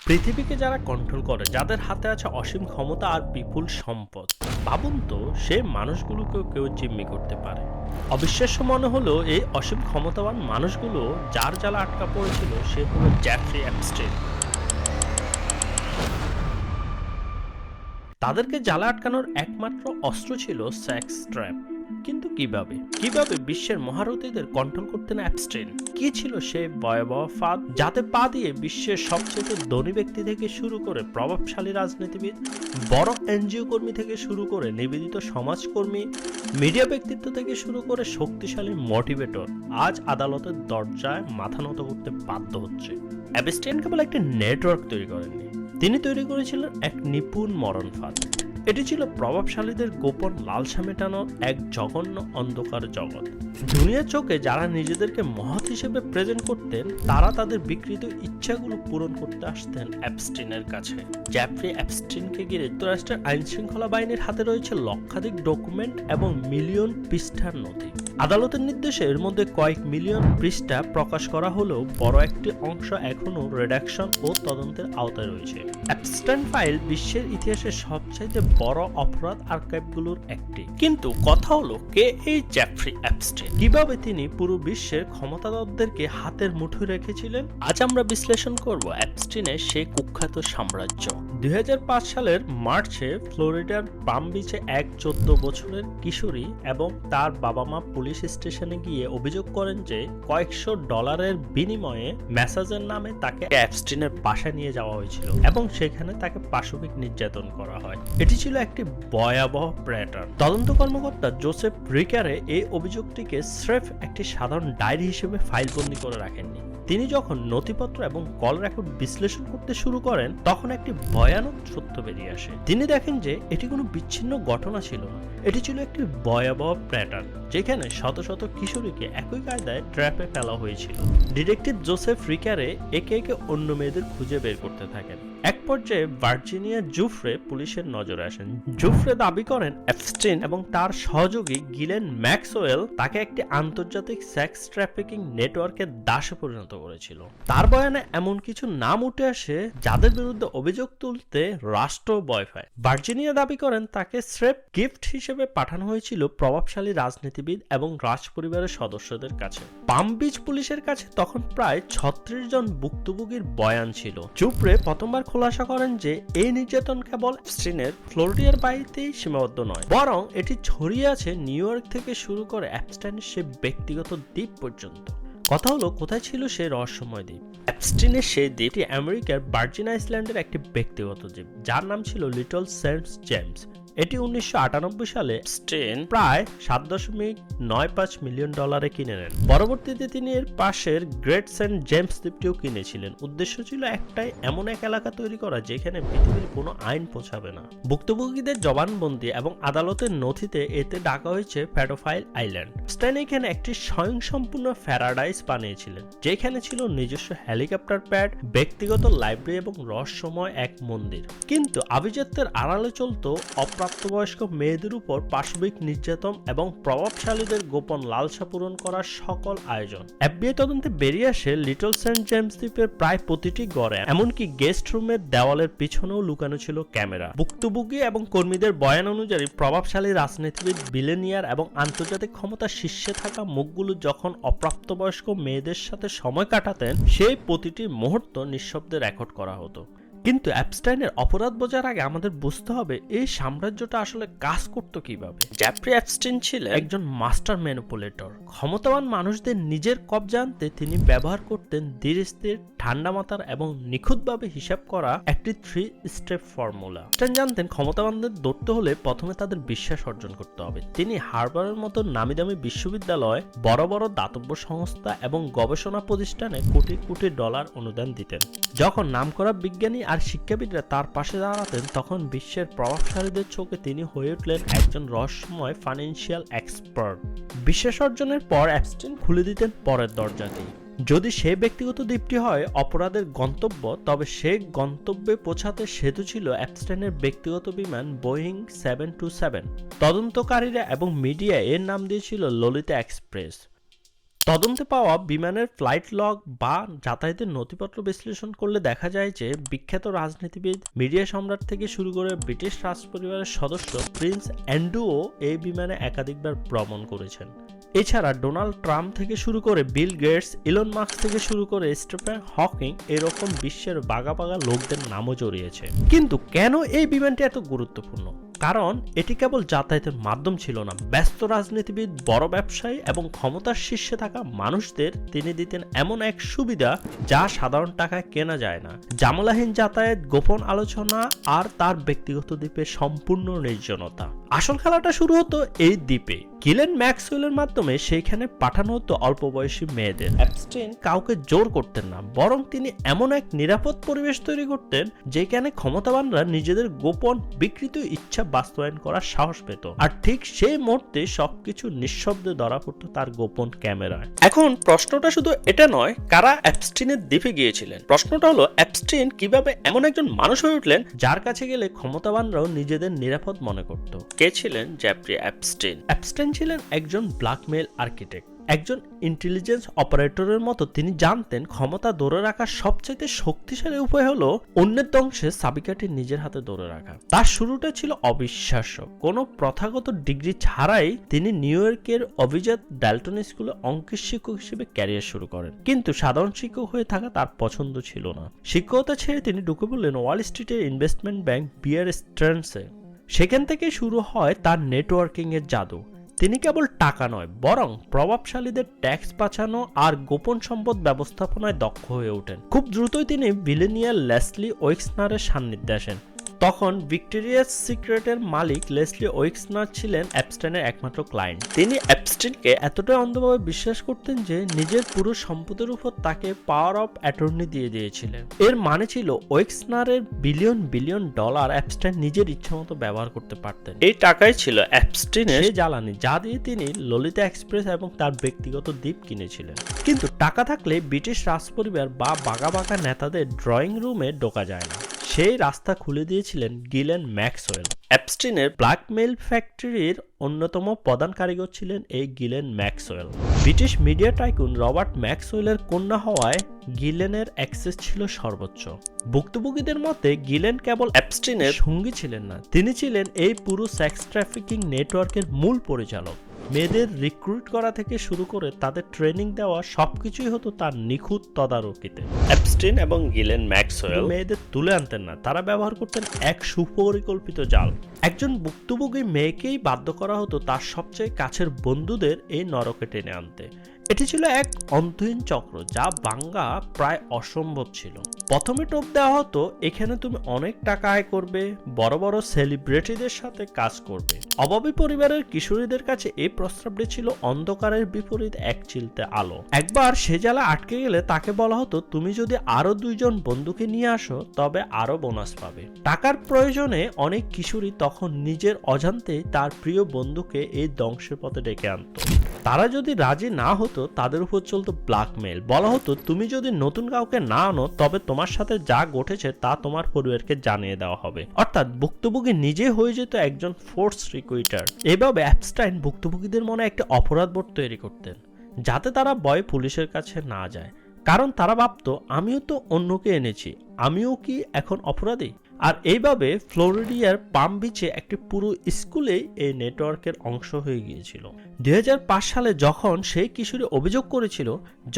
পৃথিবীকে যারা কন্ট্রোল করে, যাদের হাতে আছে অসীম ক্ষমতা আর বিপুল সম্পদ, ভাবুন তো সেই মানুষগুলোকেও কেউ জিম্মি করতে পারে। অবিশ্বাস্য মনে হলো এই অসীম ক্ষমতাবান মানুষগুলো যার জ্বালা আটকা পড়েছিল সে হলো জেফ্রি অ্যাপস্টেইন। তাদেরকে জ্বালা আটকানোর একমাত্র অস্ত্র ছিল সেক্স ট্র্যাপ। কিন্তু কিভাবে বিশ্বের মহারথীদের কন্ট্রোল করতেন অ্যাপস্টেইন? কি ছিল সেই ভয়াবহ ফাঁদ যাতে পা দিয়ে বিশ্বের সবচেয়ে ধনী ব্যক্তি থেকে শুরু করে প্রভাবশালী রাজনীতিবিদ, বড় এনজিও কর্মী থেকে শুরু করে নিবেদিত সমাজকর্মী, মিডিয়া ব্যক্তিত্ব থেকে শুরু করে শক্তিশালী মোটিভেটর আজ আদালতের দরজায় মাথা নত করতে বাধ্য হচ্ছে? অ্যাপস্টেইন কেবল একটি নেটওয়ার্ক তৈরি করেননি, তিনি তৈরি করেছিলেন এক নিপুণ মরণ ফাঁদ। এটি ছিল প্রভাবশালীদের গোপন লালসা মেটানোর এক জঘন্য অন্ধকার জগৎ। দুনিয়ার চোখে যারা নিজেদেরকে মহৎ হিসেবে প্রেজেন্ট করতেন, তারা তাদের বিকৃত ইচ্ছাগুলো পূরণ করতে আসতেন অ্যাপস্টেইনের কাছে। জেফ্রি অ্যাপস্টেইনকে ঘিরে যুক্তরাষ্ট্রের আইন শৃঙ্খলা বাহিনীর হাতে রয়েছে লক্ষাধিক ডকুমেন্ট এবং মিলিয়ন পৃষ্ঠার নথি। আদালতের নির্দেশে এর মধ্যে কয়েক মিলিয়ন পৃষ্ঠা প্রকাশ করা হলেও বড় একটি অংশ এখনও রিডাকশন ও তদন্তের আওতায় রয়েছে। অ্যাপস্টেইন ফাইল বিশ্বের ইতিহাসের সবচাইতে বড় অপরাধ আর্কাইভগুলোর একটি। কিন্তু কথা হলো, কে এই জেফ্রি অ্যাপস্টেইন? কিভাবে তিনি পুরো বিশ্বের ক্ষমতাধরদেরকে হাতের মুঠোয় রেখেছিলেন? আজ আমরা বিশ্লেষণ করব অ্যাপস্টেইনের সেই কুখ্যাত সাম্রাজ্য। 2005 সালের মার্চে ফ্লোরিডার পাম বিচে এক 14 বছরের কিশোরী এবং তার বাবা মা পুলিশ স্টেশনে গিয়ে অভিযোগ করেন যে কয়েকশো ডলারের বিনিময়ে মেসাজের নামে তাকে অ্যাপস্টেইনের বাসায় নিয়ে যাওয়া হয়েছিল এবং সেখানে তাকে পাশবিক নির্যাতন করা হয়। এটি ছিল একটি ভয়াবহ প্যাটার্ন। তদন্ত কর্মকর্তা জোসেফ রিকারে এই অভিযোগটিকে স্রেফ একটি সাধারণ ডায়েরি হিসেবে ফাইলবন্দি করে রাখেননি। তিনি যখন নথিপত্র এবং কল রেকর্ড বিশ্লেষণ করতে শুরু করেন, তখন একটি ভয়ানক সত্য বেরিয়ে আসে। তিনি দেখেন যে এটি কোনো বিচ্ছিন্ন ঘটনা ছিল না, এটি ছিল একটি ভয়াবহ প্যাটার্ন যেখানে শত শত কিশোরীকে একই কায়দায় ট্র্যাপে ফেলা হয়েছিল। ডিটেকটিভ জোসেফ রিকারে একে একে অন্য মেয়েদের খুঁজে বের করতে থাকেন। এক পর্যায়ে ভার্জিনিয়া জুফ্রে পুলিশের নজরে আসেন। জুফ্রে দাবি করেন অ্যাপস্টেইন এবং তার সহযোগী গিলেন ম্যাক্সওয়েল তাকে একটি আন্তর্জাতিক সেক্স ট্রাফিকিং নেটওয়ার্কের দাসে পরিণত করেছিল। তার বয়ানে এমন কিছু নাম উঠে আসে যাদের বিরুদ্ধে অভিযোগ তুলতে রাষ্ট্র ভয় পায়। ভার্জিনিয়া দাবি করেন তাকে স্রেফ গিফট হিসেবে পাঠানো হয়েছিল প্রভাবশালী রাজনীতিবিদ এবং রাজ পরিবারের সদস্যদের কাছে। পাম বিচ পুলিশের কাছে তখন প্রায় 36 জন ভুক্তভোগীর বয়ান ছিল। জুফ্রে প্রথমবার খোলাসা করেন যে এই নির্যাতন কেবল অ্যাপস্টেইনের ফ্লোরিডার বাড়িতেই সীমাবদ্ধ নয়, বরং এটি ছড়িয়ে আছে নিউ ইয়র্ক থেকে শুরু করে অ্যাপস্টেইনের সে ব্যক্তিগত দ্বীপ পর্যন্ত। কথা হলো, কোথায় ছিল সেই রহস্যময় দ্বীপ? অ্যাপস্টেইনের সেই দ্বীপটি আমেরিকার ভার্জিন আইল্যান্ডের একটি ব্যক্তিগত দ্বীপ যার নাম ছিল লিটল সেন্ট জেমস। এটি 1998 সালে অ্যাপস্টেইন প্রায় $7.95 মিলিয়ন কিনে নেন। পরবর্তীতে তিনি এর পাশের গ্রেট সেন্ট জেমস দ্বীপটিও কিনেছিলেন। উদ্দেশ্য ছিল একটাই, এমন এক এলাকা তৈরি করা যেখানে পৃথিবীর কোনো আইন পৌঁছাবে না। ভুক্তভোগীদের জবানবন্দি এবং আদালতের নথিতে এতে ডাকা হয়েছে পেডোফাইল আইল্যান্ড। অ্যাপস্টেইন এখানে একটি স্বয়ংসম্পূর্ণ প্যারাডাইস বানিয়েছিলেন যেখানে ছিল নিজস্ব হেলিকপ্টার প্যাড, ব্যক্তিগত লাইব্রেরি এবং রহস্যময় এক মন্দির। কিন্তু আভিজাত্যের আড়ালে চলত প্রাপ্তবয়স্ক মেয়েদের উপর পাশবিক নির্যাতন এবং প্রভাবশালীদের গোপন লালসা পূরণ করার সকল আয়োজন। এফবিআই তদন্তে বেরিয়ে আসে লিটল সেন্ট জেমস দ্বীপের প্রায় প্রতিটি ঘরে, এমনকি গেস্ট রুমের দেওয়ালের পিছনেও লুকানো ছিল ক্যামেরা। ভুক্তভোগী এবং কর্মীদের বয়ান অনুযায়ী প্রভাবশালী রাজনীতিবিদ, বিলিয়নিয়ার এবং আন্তর্জাতিক ক্ষমতার শীর্ষে থাকা মুখগুলো যখন অপ্রাপ্তবয়স্ক মেয়েদের সাথে সময় কাটাতেন, সেই প্রতিটি মুহূর্ত নিঃশব্দে রেকর্ড করা হতো। কিন্তু অ্যাপস্টেইনের অপরাধ বোঝার আগে আমাদের বুঝতে হবে এই সাম্রাজ্যটা আসলে কাজ করতো কিভাবে। জেফ্রি অ্যাপস্টেইন ছিলেন একজন মাস্টার ম্যানিপুলেটর। ক্ষমতাবান মানুষদের নিজের কবজা আনতে তিনি ব্যবহার করতেন ধীর স্থির, ঠান্ডা মাথার এবং নিখুঁতভাবে হিসাব করা একটি 3 স্টেপ ফর্মুলা। অ্যাপস্টেইন জানতেন ক্ষমতাবানদের ধরতে হলে প্রথমে তাদের বিশ্বাস অর্জন করতে হবে। তিনি হার্ভার্ডের মতো নামিদামি বিশ্ববিদ্যালয়, বড় বড় দাতব্য সংস্থা এবং গবেষণা প্রতিষ্ঠানে কোটি কোটি ডলার অনুদান দিতেন। যখন নামকরা বিজ্ঞানী আর শিক্ষাবিদরা তার পাশে দাঁড়াতেন, তখন বিশ্বের প্রভাবশালীদের চোখে তিনি হয়ে উঠলেন একজন রহস্যময় ফাইন্যান্সিয়াল এক্সপার্ট। বিশ্বাস অর্জনের পর অ্যাপস্টেইন খুলে দিতেন পরের দরজাটি। যদি সেই ব্যক্তিগত দ্বীপটি হয় অপরাধের গন্তব্য, তবে সেই গন্তব্যে পৌঁছাতে সেতু ছিল অ্যাপস্টেইনের ব্যক্তিগত বিমান বোয়িং 727। তদন্তকারীরা এবং মিডিয়া এর নাম দিয়েছিল ললিতা এক্সপ্রেস। তদন্তে পাওয়া বিমানের ফ্লাইট লগ বা যাতায়াতের নথিপত্র বিশ্লেষণ করলে দেখা যায় যে বিখ্যাত রাজনীতিবিদ, মিডিয়া সম্রাট থেকে শুরু করে ব্রিটিশ রাজপরিবারের সদস্য প্রিন্স অ্যান্ড্রুও এই বিমানে একাধিকবার ভ্রমণ করেছেন। এছাড়া ডোনাল্ড ট্রাম্প থেকে শুরু করে বিল গেটস, ইলন মাস্ক থেকে শুরু করে স্টিফেন হকিং এরকম বিশ্বের বাঘা বাঘা লোকদের নামও জড়িয়েছে। কিন্তু কেন এই বিমানটি এত গুরুত্বপূর্ণ? কারণ এটি কেবল যাতায়াতের মাধ্যম ছিল না, ব্যস্ত রাজনীতিবিদ, বড় ব্যবসায়ী এবং ক্ষমতার শীর্ষে থাকা মানুষদের তিনি দিতেন এমন এক সুবিধা যা সাধারণ টাকায় কেনা যায় না। জামালাহীন যাতায়াত, গোপন আলোচনা আর তার ব্যক্তিগত দ্বীপে সম্পূর্ণ নির্জনতা। আসল খেলাটা শুরু হতো এই দ্বীপে। গিলেন ম্যাক্সওয়েলের মাধ্যমে সেইখানে পাঠানো হতো অল্প বয়সী মেয়েদের। অ্যাপস্টাইন কাউকে জোর করতেন না, বরং তিনি এমন এক নিরাপদ পরিবেশ তৈরি করতেন যেখানে ক্ষমতাবানরা নিজেদের গোপন বিকৃত ইচ্ছা বাস্তবায়ন করার সাহস পেত। আর ঠিক সেই মুহূর্তে সবকিছু নিঃশব্দে ধরা পড়তো তার গোপন ক্যামেরায়। এখন প্রশ্নটা শুধু এটা নয় কারা অ্যাপস্টাইনের দ্বীপে গিয়েছিলেন, প্রশ্নটা হলো অ্যাপস্টাইন কিভাবে এমন একজন মানুষ হয়ে উঠলেন যার কাছে গেলে ক্ষমতাবানরাও নিজেদের নিরাপদ মনে করত। কে ছিলেন জেফ্রি অ্যাপস্টাইন? অ্যাপস্টাইন ছিলেন একজন ব্ল্যাকমেইল আর্কিটেক্ট, একজন ইন্টেলিজেন্স অপারেটরের মতো। তিনি জানতেন ক্ষমতা ধরে রাখার সবচেয়ে শক্তিশালী উপায় হলো অন্যের ধ্বংসের চাবিকাঠি নিজের হাতে ধরে রাখা। তার শুরুটা ছিল অবিশ্বাস্য। কোনো প্রথাগত ডিগ্রি ছাড়াই তিনি নিউ ইয়র্কের অভিজাত ডাল্টন স্কুলে অঙ্কের শিক্ষক হিসেবে ক্যারিয়ার শুরু করেন। কিন্তু সাধারণ শিক্ষক হয়ে থাকা তার পছন্দ ছিল না। শিক্ষকতা ছেড়ে তিনি ঢুকে পড়লেন ওয়াল স্ট্রিটের ইনভেস্টমেন্ট ব্যাংক বিয়ার স্টার্নসে। সেখান থেকে শুরু হয় তার নেটওয়ার্কিং এর জাদু। তিনি কেবল টাকা নয়, বরং প্রভাবশালীদের ট্যাক্স বাঁচানো আর গোপন সম্পদ ব্যবস্থাপনায় দক্ষ হয়ে ওঠেন। খুব দ্রুতই তিনি বিলিনিয়ার লেসলি ওয়েক্সনারের সান্নিধ্যে আসেন। তখন ভিক্টোরিয়াস সিক্রেটের মালিক লেসলি ওয়েক্সনার ছিলেন অ্যাপস্টাইনের একমাত্র ক্লায়েন্ট। তিনি অ্যাপস্টাইনকে এতটাই অন্ধভাবে বিশ্বাস করতেন যে নিজের পুরো সম্পদের উপর তাকে পাওয়ার অফ অ্যাটর্নি দিয়ে দিয়েছিলেন। এর মানে ছিল ওয়েক্সনারের বিলিয়ন বিলিয়ন ডলার অ্যাপস্টাইন নিজের ইচ্ছামতো ব্যবহার করতে পারতেন। এই টাকাই ছিল অ্যাপস্টাইনের জ্বালানি, যা দিয়ে তিনি ললিতা এক্সপ্রেস এবং তার ব্যক্তিগত দ্বীপ কিনেছিলেন। কিন্তু টাকা থাকলে ব্রিটিশ রাজপরিবার বা বাঘা বাঘা নেতাদের ড্রয়িং রুমে ঢোকা যায় না। সেই রাস্তা খুলে দিয়েছিলেন গিলেন ম্যাক্সওয়েল। অ্যাপস্টাইনের ব্ল্যাকমেইল ফ্যাক্টরির অন্যতম প্রধান কারিগর ছিলেন এই Guillain Maxwell. British media tycoon Robert ম্যাক্সওয়েলের কন্যা হওয়ায় গিলেনের অ্যাক্সেস ছিল সর্বোচ্চ। ভুক্তভোগীদের মতে গিলেন কেবল অ্যাপস্টাইনের সঙ্গী ছিলেন না, তিনি ছিলেন এই পুরো সেক্স ট্রাফিকিং নেটওয়ার্কের মূল পরিচালক। মেয়েদের রিক্রুট করা থেকে শুরু করে তাদের ট্রেনিং দেওয়া সবকিছুই হতো তার নিখুঁত তদারকিতে। অ্যাপস্টাইন এবং গিলেন ম্যাক্সওয়েল মেয়েদের তুলে আনতেন না, তারা ব্যবহার করতেন এক সুপরিকল্পিত জাল। একজন ভুক্তভোগী মেয়েকেই বাধ্য করা হতো তার সবচেয়ে কাছের বন্ধুদের এই নরকে টেনে আনতে। এটি ছিল এক অন্তহীন চক্র যা ভাঙা প্রায় অসম্ভব ছিল। প্রথমে টোপ দেওয়া হতো, এখানে তুমি অনেক টাকা আয় করবে, বড় বড় সেলিব্রিটিদের সাথে কাজ করবে। অভাবী পরিবারের কিশোরীদের কাছে এই প্রস্তাবটি ছিল অন্ধকারের বিপরীত এক চিলতে আলো। একবার সে জ্বালা আটকে গেলে তাকে বলা হতো, তুমি যদি আরো 2 জন বন্ধুকে নিয়ে আসো তবে আরো বোনাস পাবে। টাকার প্রয়োজনে অনেক কিশোরী তখন নিজের অজান্তেই তার প্রিয় বন্ধুকে এই ধ্বংসের পথে ডেকে আনতো। তারা যদি রাজি না হতো তাদের উপর চলতো ব্ল্যাকমেইল। বলা হতো, তুমি যদি নতুন কাউকে না আনো তবে তোমার সাথে যা ঘটেছে তা তোমার পরিবারকে জানিয়ে দেওয়া হবে। অর্থাৎ ভুক্তভোগী নিজে হয়ে যেত একজন ফোর্স রিক্রুটার। এভাবে অ্যাপস্টাইন ভুক্তভোগীদের মনে একটা অপরাধবোধ তৈরি করতেন যাতে তারা ভয়ে পুলিশের কাছে না যায়। কারণ তারা ভাবতো, আমিও তো অন্যকে এনেছি, আমিও কি এখন অপরাধী? আর এইভাবে ফ্লোরিডিয়ার পাম বিচে একটি পুরো স্কুলেই এই নেটওয়ার্কের অংশ হয়ে গিয়েছিল। 2005 সালে যখন সেই কিশোরী অভিযোগ করেছিল,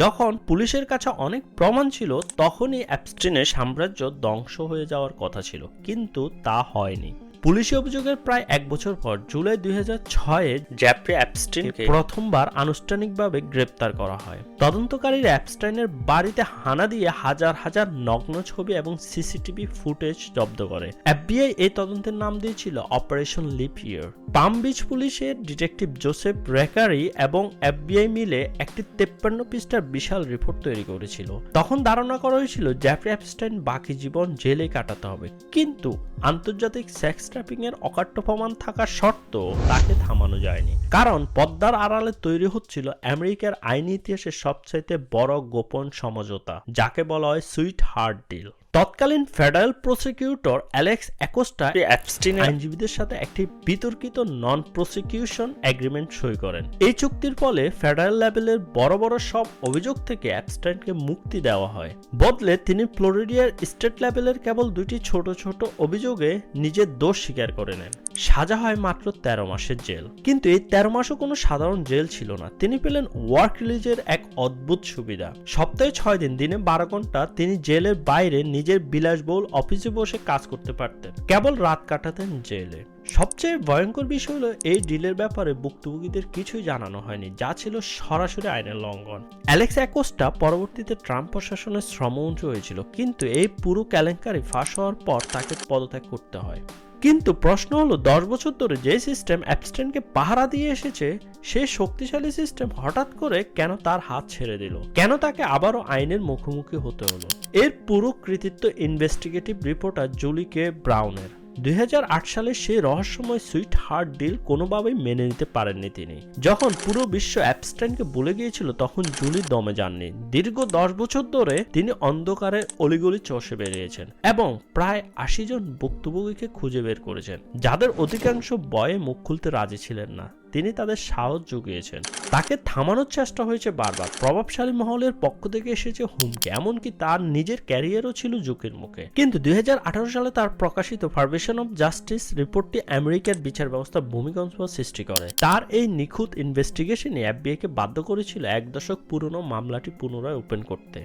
যখন পুলিশের কাছে অনেক প্রমাণ ছিল, তখনই অ্যাপস্টাইনের সাম্রাজ্য ধ্বংস হয়ে যাওয়ার কথা ছিল, কিন্তু তা হয়নি। পুলিশি অভিযোগের প্রায় 1 বছর পর জুলাই 2006-এ জেফ্রি অ্যাপস্টাইনকে প্রথমবার আনুষ্ঠানিকভাবে গ্রেপ্তার করা হয়। তদন্তকারীরা অ্যাপস্টাইনের বাড়িতে হানা দিয়ে হাজার হাজার নগ্ন ছবি এবং সিসিটিভি ফুটেজ জব্দ করে। এফবিআই এই তদন্তের নাম দিয়েছিল অপারেশন লিপ ইয়ার। পাম বিচ পুলিশের ডিটেকটিভ জোসেফ রেকারি এবং এফবিআই মিলে একটি 53 পৃষ্ঠার বিশাল রিপোর্ট তৈরি করেছিল। তখন ধারণা করা হয়েছিল জেফ্রি অ্যাপস্টাইন বাকি জীবন জেলে কাটাতে হবে, কিন্তু আন্তর্জাতিক সেক্স ট্রাফিকিং এর অকাট্য প্রমাণ থাকা সত্ত্বেও তাকে থামানো যায়নি। কারণ পদ্মার আড়ালে তৈরি হচ্ছিল আমেরিকার আইনি ইতিহাসের সবচাইতে বড় গোপন সমঝোতা, যাকে বলা হয় সুইট হার্ট ডিল। তৎকালীন ফেডারেল প্রসিকিউটর অ্যালেক্স অ্যাকোস্টা অ্যাপস্টিনের আইনজীবীদের সাথে একটি বিতর্কিত নন প্রসিকিউশন এগ্রিমেন্ট সই করেন। এই চুক্তির ফলে ফেডারেল লেভেলের বড় বড় সব অভিযোগ থেকে অ্যাপস্টাইনকে মুক্তি দেওয়া হয়। বদলে তিনি ফ্লোরিডার স্টেট লেভেলের কেবল দুটি ছোট ছোট অভিযোগে নিজের দোষ স্বীকার করে নেন। সাজা হয় মাত্র 13 মাসের জেল। কিন্তু এই 13 মাসও কোনো সাধারণ জেল ছিল না। তিনি পেলেন ওয়ার্ক রিলিজের এক অদ্ভুত সুবিধা। সপ্তাহে 6 দিন, দিনে 12 ঘন্টা তিনি জেলের বাইরে নিজের বিলাসবহুল অফিসে বসে কাজ করতে পারতেন, কেবল রাত কাটাতেন জেলে। সবচেয়ে ভয়ঙ্কর বিষয় হলো এই ডিলের ব্যাপারে ভুক্তভোগীদের কিছুই জানানো হয়নি, যা ছিল সরাসরি আইনের লঙ্ঘন। অ্যালেক্স অ্যাকোস্টা পরবর্তীতে ট্রাম্প প্রশাসনের শ্রমমন্ত্রী হয়েছিল, কিন্তু এই পুরো কেলেঙ্কারি ফাঁস হওয়ার পর তাকে পদত্যাগ করতে হয়। কিন্তু প্রশ্ন হলো 10 বছর ধরে যে সিস্টেম অ্যাপস্টাইনকে পাহারা দিয়ে এসেছে, সেই শক্তিশালী সিস্টেম হঠাৎ করে কেন তার হাত ছেড়ে দিল? কেন তাকে আবারও আইনের মুখোমুখি হতে হলো? এর পুরো কৃতিত্ব ইনভেস্টিগেটিভ রিপোর্টার জুলি কে ব্রাউনের। 2008 সালে সেই রহস্যময় সুইট হার্ট ডিল কোনোভাবেই মেনে নিতে পারেননি তিনি। যখন পুরো বিশ্ব অ্যাপস্টাইনকে ভুলে গিয়েছিল, তখন জুলি দমে যাননি। দীর্ঘ 10 বছর ধরে তিনি অন্ধকারের অলিগলি চষে বেরিয়েছেন এবং প্রায় 80 জন ভুক্তভোগীকে খুঁজে বের করেছেন, যাদের অধিকাংশ ভয়ে মুখ খুলতে রাজি ছিলেন না। তিনি তাদের সাহস জুগিয়েছেন। তাকে থামানোর চেষ্টা হয়েছে বারবার। প্রভাবশালী মহলের পক্ষ থেকে এসেছে হুমকি, এমনকি তার নিজের ক্যারিয়ারও ছিল ঝুঁকির মুখে। কিন্তু 2018 সালে তার প্রকাশিত পারভার্সন অফ জাস্টিস রিপোর্টটি আমেরিকার বিচার ব্যবস্থা ভূমিকম্প সৃষ্টি করে। তার এই নিখুঁত ইনভেস্টিগেশনই এফবিআইকে বাধ্য করেছিল 1 দশক পুরনো মামলাটি পুনরায় ওপেন করতে।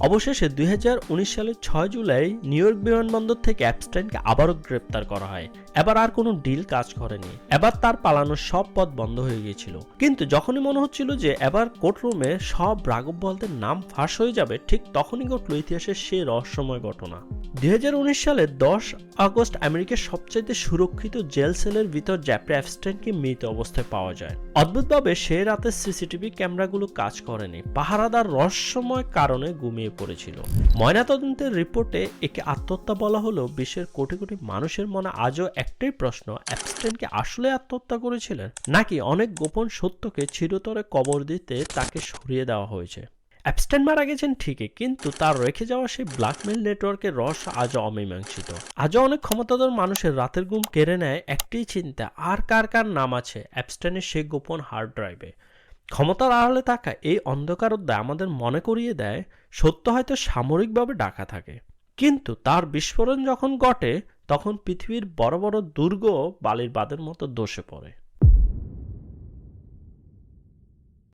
অবশেষে 2019 সালের 6 জুলাই নিউ ইয়র্ক বিমানবন্দর থেকে অ্যাপস্টাইনকে আবারও গ্রেপ্তার করা হয়। এবার আর কোনো ডিল কাজ করেনি। এবার তার পালানোর সব পথ বন্ধ হয়ে গিয়েছিল। কিন্তু যখনই মনে হচ্ছিল যে এবার কোর্টরুমে সব রাঘব বোয়ালদের নাম ফাঁস হয়ে যাবে, ঠিক তখনই ঘটল ইতিহাসের সেই রহস্যময় ঘটনা। 2019 সালের 10 আগস্ট আমেরিকার সবচাইতে সুরক্ষিত জেল সেলের ভিতর জেফ্রি অ্যাপস্টাইনকে মৃত অবস্থায় পাওয়া যায়। অদ্ভুতভাবে সেই রাতে সিসিটিভি ক্যামেরাগুলো কাজ করেনি। পাহারাদার রহস্যময় কারণে ঘুমিয়ে পড়েছিল। ময়নাতদন্তের রিপোর্টে একে আত্মহত্যা বলা হলেও বিশ্বের কোটি কোটি মানুষের মনে আজও একটাই প্রশ্ন, অ্যাপস্টাইন কি আসলে আত্মহত্যা করেছিলেন, নাকি অনেক গোপন সত্যকে চিরতরে কবর দিতে তাকে সরিয়ে দেওয়া হয়েছে? অ্যাপস্টাইন মারা গেছেন ঠিকই, কিন্তু তার রেখে যাওয়া সেই ব্ল্যাকমেইল নেটওয়ার্কের রহস্য আজও অমীমাংসিত। আজও অনেক ক্ষমতাধর মানুষের রাতের ঘুম কেড়ে নেয় একটি চিন্তা, আর কার কার নাম আছে অ্যাপস্টাইনের সেই গোপন হার্ড ড্রাইভে। ক্ষমতার আড়ালে থাকা এই অন্ধকার অধ্যায় আমাদের মনে করিয়ে দেয়, সত্য হয়তো সামরিকভাবে ঢাকা থাকে, কিন্তু তার বিস্ফোরণ যখন ঘটে, তখন পৃথিবীর বড় বড় দুর্গ বালির বাঁধের মতো ধসে পড়ে।